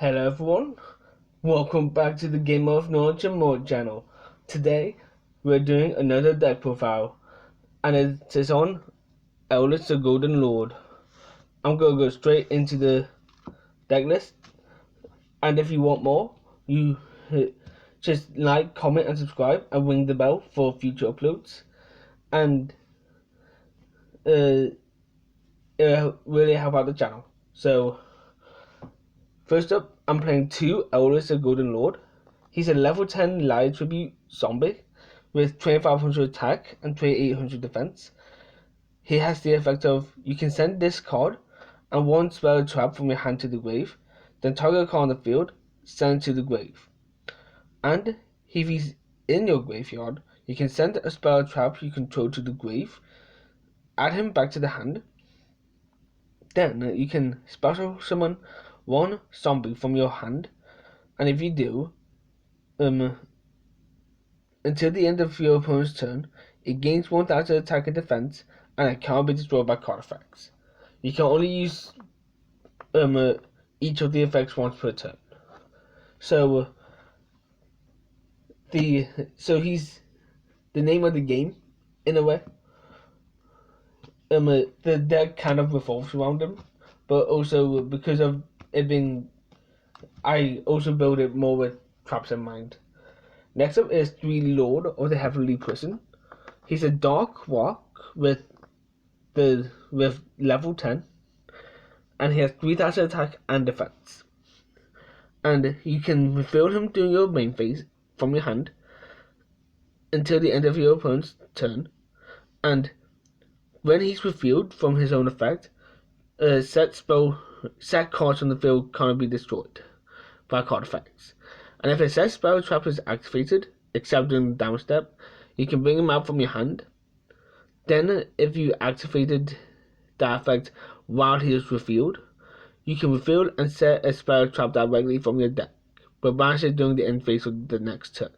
Hello everyone, welcome back to the Game of Knowledge and More channel. Today we're doing another deck profile and it is on Eldlich the Golden Lord. I'm going to go straight into the deck list, and if you want more, you just like, comment and subscribe and ring the bell for future uploads, and really help out the channel. So first up, I'm playing 2 Eldlich the Golden Lord. He's a level 10 Light Tribute zombie with 2500 attack and 2800 defense. He has the effect of you can send this card and one spell trap from your hand to the grave, then target a card on the field, send it to the grave. And if he's in your graveyard, you can send a spell trap you control to the grave, add him back to the hand. Then you can special summon one zombie from your hand, and if you do, until the end of your opponent's turn, it gains 1000 attack and defense, and it can't be destroyed by card effects. You can only use each of the effects once per turn. So he's the name of the game, in a way. The deck kind of revolves around him, but also because of it being, I also build it more with traps in mind. Next up is 3 Lord of the Heavenly Prison. He's a dark rock with level 10, and he has 3000 attack and defense. And you can refill him during your main phase from your hand until the end of your opponent's turn, and when he's refilled from his own effect, set cards on the field cannot be destroyed by card effects. And if a set spell trap is activated, except during the down step, you can bring him out from your hand. Then, if you activated that effect while he is refilled, you can refill and set a spell trap directly from your deck, but banish it during the end phase of the next turn.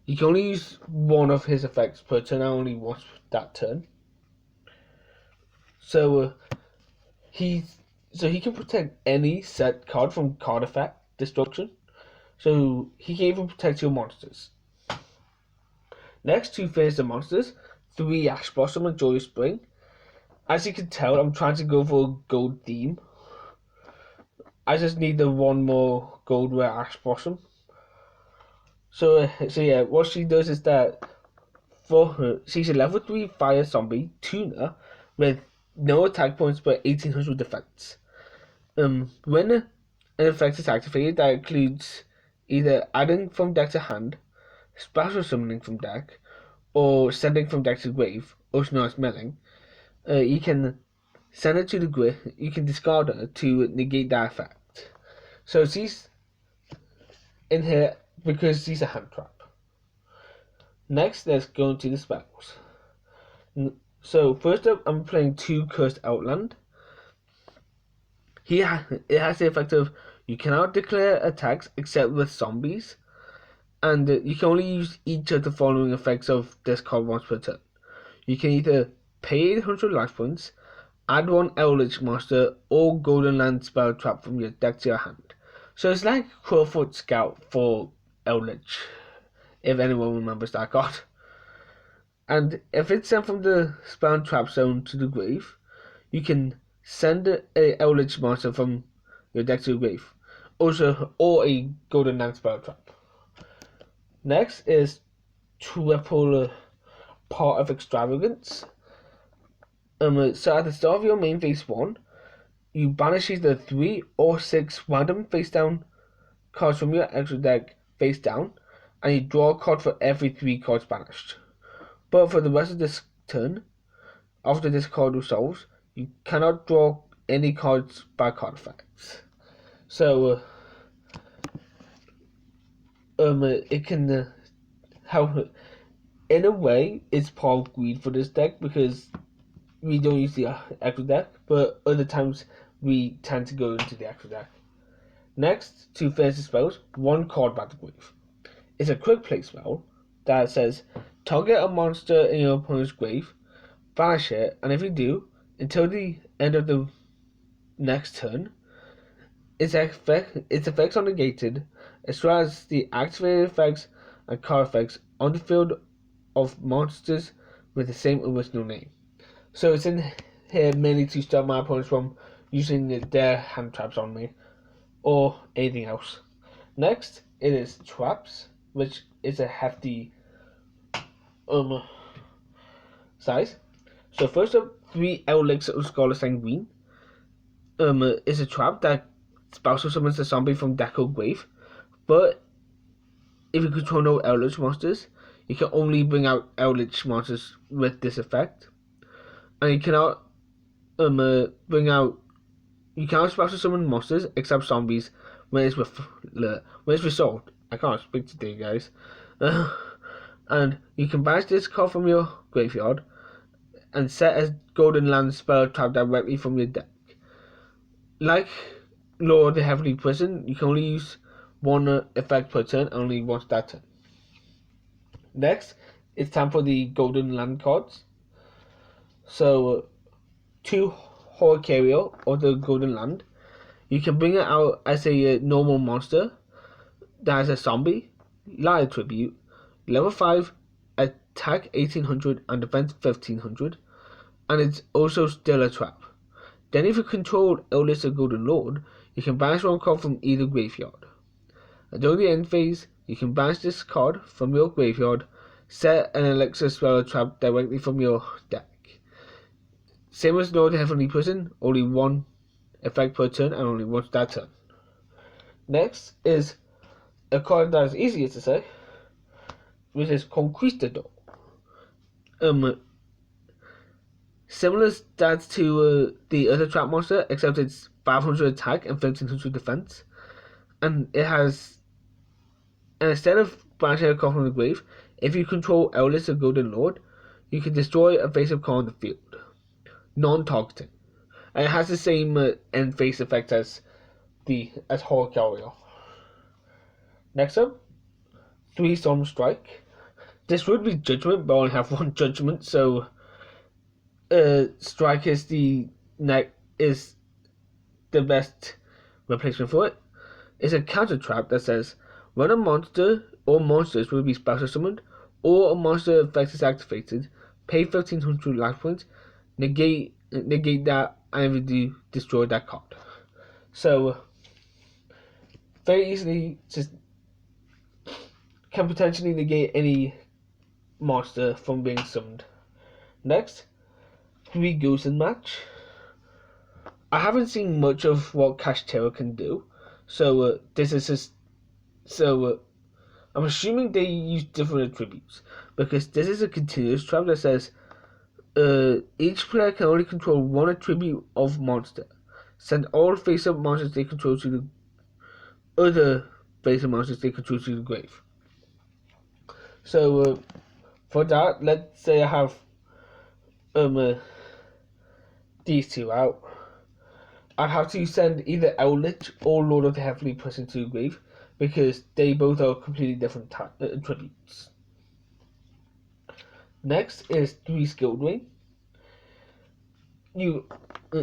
You can only use one of his effects per turn, only once that turn. So he can protect any set card from card effect destruction. So he can even protect your monsters. Next, 2 Finish the Monsters, 3 Ash Blossom and Joyous Spring. As you can tell, I'm trying to go for a gold theme. I just need the one more gold rare Ash Blossom. So yeah, what she does is that for her, she's a level 3 fire zombie tuner with no attack points but 1800 defense. When an effect is activated that includes either adding from deck to hand, special summoning from deck, or sending from deck to grave, also known as milling, you can send it to the grave. You can discard her to negate that effect. So she's in here because she's a hand trap. Next, let's go into the spells. So first up, I'm playing 2 Cursed Outland. It has the effect of you cannot declare attacks except with zombies, and you can only use each of the following effects of this card once per turn. You can either pay 800 life points, add 1 Eldlich monster, or Golden Land spell trap from your deck to your hand. So it's like Crowfoot Scout for Eldlich, if anyone remembers that card. And if it's sent from the spell trap zone to the grave, you can send a Eldlich monster from your deck to the grave, or a Golden Land spell trap. Next is Triple Part of Extravagance. So at the start of your main phase 1, you banish either 3 or 6 random face down cards from your extra deck face down, and you draw a card for every 3 cards banished. But for the rest of this turn, after this card resolves, you cannot draw any cards by card effects. So it can help. In a way, it's part of greed for this deck because we don't use the extra deck, but other times we tend to go into the extra deck. Next, 2 fantasy spells, 1 card by the grave. It's a quick play spell that says target a monster in your opponent's grave, banish it, and if you do, until the end of the next turn, its effects are negated, as well as the activated effects and card effects on the field of monsters with the same original name. So it's in here mainly to stop my opponents from using their hand traps on me or anything else. Next, it is traps, which is a hefty um size. So first up, 3 Eldlich of Scholar Sanguine is a trap that special summons a zombie from Deco Grave, but if you control no Eldlich monsters, you can only bring out Eldlich monsters with this effect, and you cannot bring out. You cannot special summon monsters except zombies when it's resolved. I can't speak today, guys. And you can banish this card from your graveyard and set a Golden Land spell trap directly from your deck. Like Lord of the Heavenly Prison, you can only use one effect per turn, only once that turn. Next, it's time for the Golden Land cards. So, 2 Horror Carrier or the Golden Land. You can bring it out as a normal monster that has a zombie, light attribute, level 5, attack 1800 and defense 1500, and it's also still a trap. Then if you control Eldlich the Golden Lord, you can banish one card from either graveyard. And during the end phase, you can banish this card from your graveyard, set an elixir spell trap directly from your deck. Same as Lord of the Heavenly Prison, only one effect per turn and only once that turn. Next is a card that is easier to say, which is Conquistador. Similar stats to the other trap monster, except it's 500 attack and 1500 defense, and it has. And instead of banishing a card from the grave, if you control Eldlich the Golden Lord, you can destroy a face-up card on the field, non-targeting, and it has the same end phase effect as Horror Carrier. Next up, 3 Storm Strike. This would be Judgment, but I only have 1 Judgment, so Strike is the best replacement for it. It's a counter trap that says when a monster or monsters will be special summoned or a monster effect is activated, pay 1500 life points, negate that, and destroy that card. So very easily just can potentially negate any monster from being summoned. Next, 3 Ghosts in Match. I haven't seen much of what Cash Terror can do, so this is just I'm assuming they use different attributes, because this is a continuous trap that says each player can only control 1 attribute of monster. Send all face-up monsters they control to the other face-up monsters they control to the grave. So for that, let's say I have these 2 out. I'd have to send either Eldlich or Lord of the Heavenly Prison to the grave, because they both are completely different attributes. Next is 3 Skilled Ring.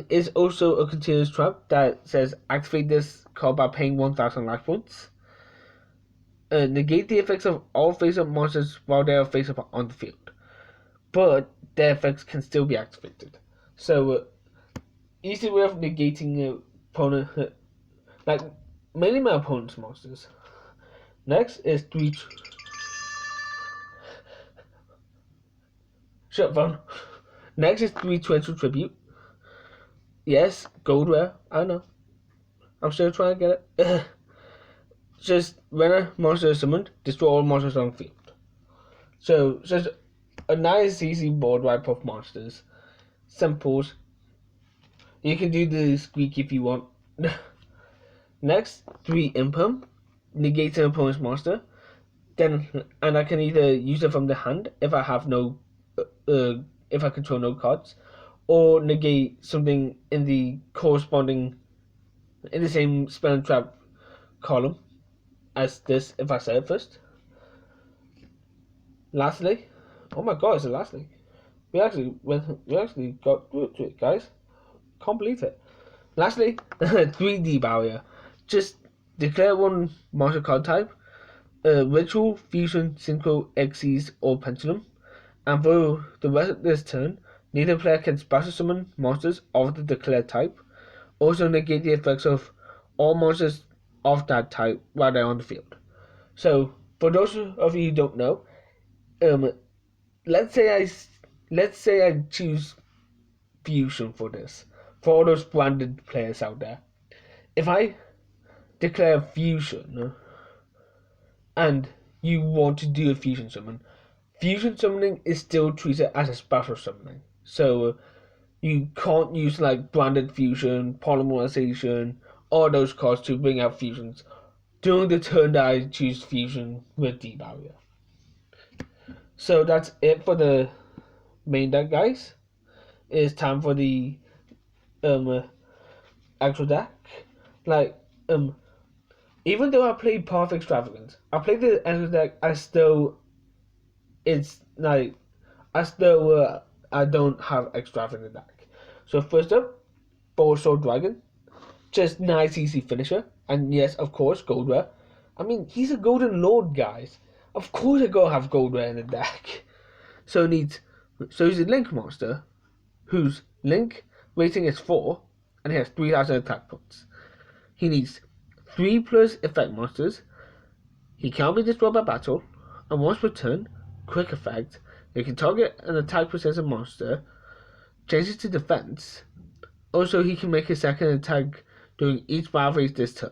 Is also a continuous trap that says activate this card by paying 1000 life points. Negate the effects of all face-up monsters while they are face-up on the field, but their effects can still be activated. So easy way of negating opponent, like mainly my opponent's monsters. Next is 3. Shut phone. Next is 3 Torrential Tribute. Yes, gold rare. I know. I'm still trying to get it. Just when a monster is summoned, destroy all monsters on the field. So just a nice easy board wipe of monsters. Simples. You can do the squeak if you want. Next, 3 Impum. Negate an opponent's monster. And I can either use it from the hand if I have if I control no cards, or negate something in the same spell and trap column as this if I say it first. Lastly, oh my god, it's a lastly. We actually got through it, guys. Can't believe it. Lastly, 3D barrier. Just declare one monster card type, Ritual, Fusion, Synchro, Xyz, or Pendulum, and for the rest of this turn, neither player can special summon monsters of the declared type. Also negate the effects of all monsters of that type while they're on the field. So, for those of you who don't know, um, let's say I choose Fusion for this. For all those branded players out there, if I declare Fusion and you want to do a Fusion summon, Fusion summoning is still treated as a special summoning. So you can't use like branded fusion, polymerization, all those cards to bring out fusions during the turn that I choose fusion with D barrier. So that's it for the main deck, guys. It's time for the um actual deck. Like even though I played Path Extravagance, I played the actual deck. It's like I don't have extravagant deck. So first up, Bow Sword Dragon. Just nice, easy finisher. And yes, of course, gold rare. I mean, he's a golden lord, guys. Of course I gotta have gold rare in the deck. So he's a link monster whose link rating is 4 and he has 3,000 attack points. He needs 3 plus effect monsters. He can't be destroyed by battle, and once per turn, quick effect, he can target an attack possessor monster, change it to defense. Also, he can make a second attack during each battle phase this turn.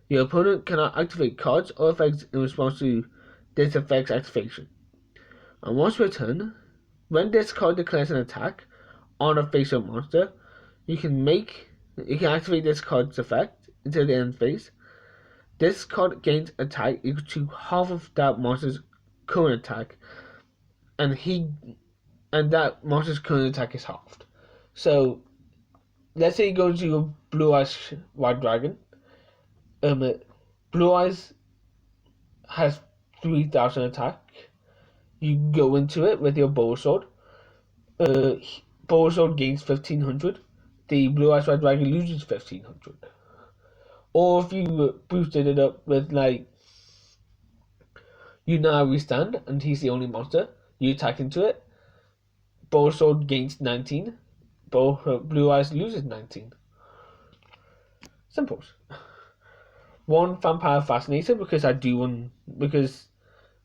Your opponent cannot activate cards or effects in response to this effect's activation. And once per turn, when this card declares an attack on a face-up monster, you can activate this card's effect until the end phase. This card gains attack equal to half of that monster's current attack, and that monster's current attack is halved. So let's say you go to your Blue Eyes White Dragon. Blue Eyes has 3,000 attack. You go into it with your Bow Sword. Bow Sword gains 1,500. The Blue Eyes White Dragon loses 1,500. Or if you boosted it up with like you now restand and he's the only monster, you attack into it. Bow Sword gains 19. Blue Eyes loses 19. Simples. One Vampire Fascinator because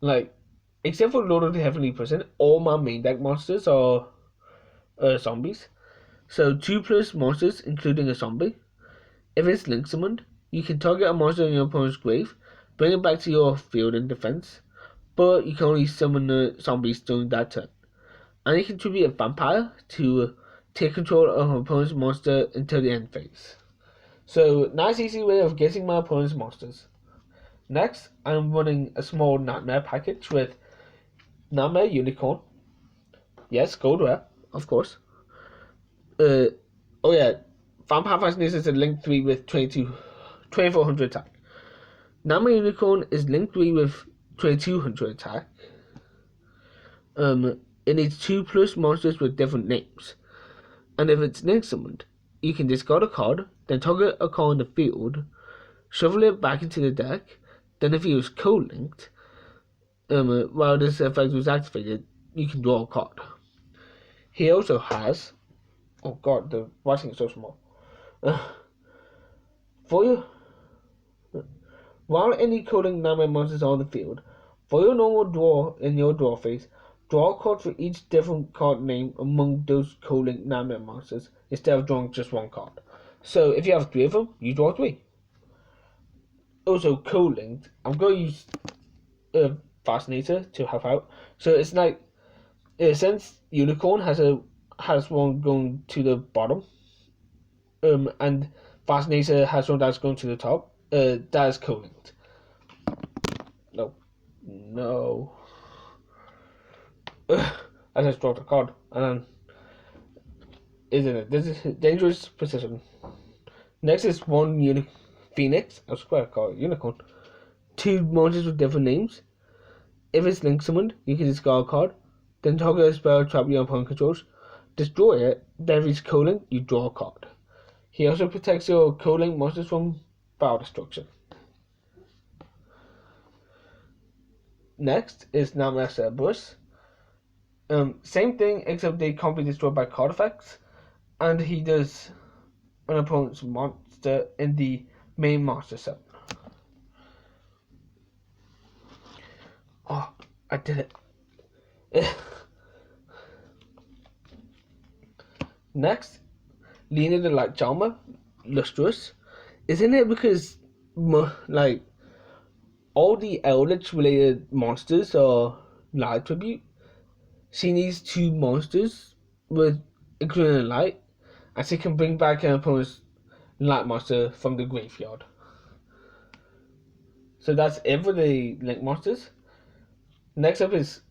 like except for Lord of the Heavenly Prison, all my main deck monsters are zombies. So 2 plus monsters including a zombie. If it's link summoned, you can target a monster in your opponent's grave, bring it back to your field in defense, but you can only summon the zombies during that turn. And you can tribute a vampire to take control of an opponent's monster until the end phase. So, nice easy way of getting my opponent's monsters. Next, I'm running a small Nightmare package with Nightmare Unicorn. Yes, gold rare, of course. Oh yeah, Vampire Fascination is a link 3 with 2,400 attack. Nightmare Unicorn is link 3 with 2,200 attack. It needs 2 plus monsters with different names. And if it's link summoned, you can discard a card, then target a card in the field, shuffle it back into the deck, then if it was co-linked, while this effect was activated, you can draw a card. He also has... Oh god, the writing is so small. While any co-linked Nightmare monsters are on the field, for your normal draw in your draw phase, draw a card for each different card name among those co-linked Nightmare monsters instead of drawing just one card. So if you have 3 of them, you draw 3. Also co-linked, I'm going to use Fascinator to help out. So it's like, since Unicorn has one going to the bottom, and Fascinator has one that's going to the top, that is co-linked. No. I just dropped a card, and isn't it? This is dangerous position. Next is one Phoenix. I swear I call it Unicorn. 2 monsters with different names. If it's link summoned, you can discard a card, then target a spell trap your opponent controls, destroy it, then if it's co-link, you draw a card. He also protects your co-link monsters from File destruction. Next is Nightmare Cerberus. Same thing, except they can't be destroyed by card effects, and he does an opponent's monster in the main monster set. Oh, I did it. Next, Lena the Light Charmer, Lustrous. Isn't it because, like, all the Eldlich related monsters are light tribute? She needs two monsters with including a light, and she can bring back an opponent's light monster from the graveyard. So that's it for the Link monsters. Next up is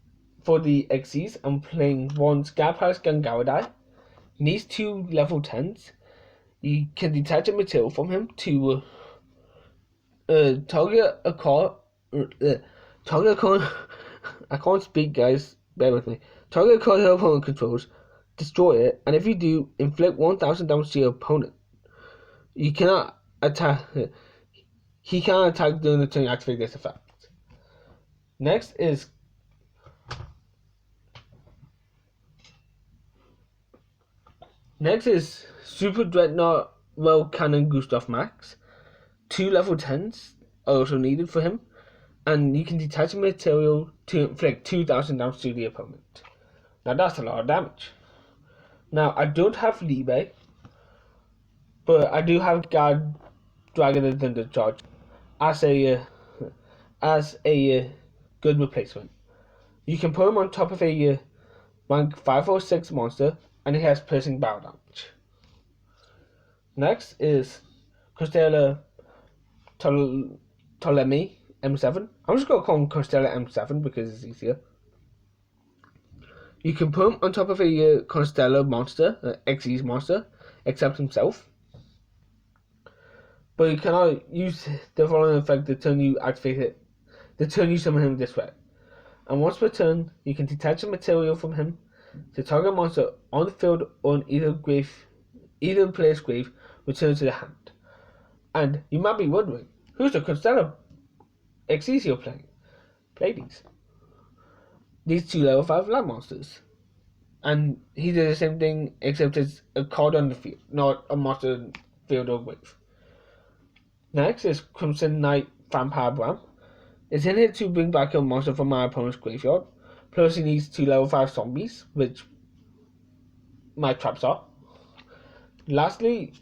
for the Xyz. I'm playing one Scarpass Gangaradai. Needs two level 10s. You can detach a material from him to target a card. Target a card. I can't speak, guys. Bear with me. Target a card your opponent controls. Destroy it, and if you do, inflict 1,000 damage to your opponent. You cannot attack. He cannot attack during the turn you activate this effect. Next is Super Dreadnought Well Cannon Gustav Max. Two level 10s are also needed for him, and you can detach a material to inflict 2,000 damage to the opponent. Now that's a lot of damage. Now I don't have Libe, but I do have God Dragon and Thunder Charge as a good replacement. You can put him on top of a rank 5 or 6 monster, and he has piercing battle damage. Next is Constella Ptolemy M7. I'm just going to call him Constella M7 because it's easier. You can put him on top of a Constella monster, Xyz monster, except himself. But you cannot use the following effect the turn you activate it, the turn you summon him this way. And once per turn, you can detach a material from him to target a monster on the field or on either player's grave, return to the hand. And you might be wondering, who's the Constella Xyz you're playing? Play these two level 5 land monsters. And he did the same thing, except it's a card on the field, not a monster field or grave. Next is Crimson Knight Vampire Bram. It's in here to bring back a monster from my opponent's graveyard. Plus he needs 2 level 5 zombies, which my traps are. Lastly,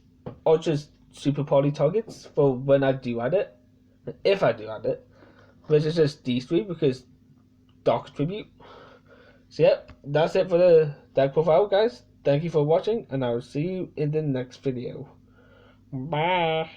Ultra's super party targets for when I do add it. If I do add it. Which is just these 3 because Dark Tribute. So yep, that's it for the deck profile, guys. Thank you for watching, and I will see you in the next video. Bye.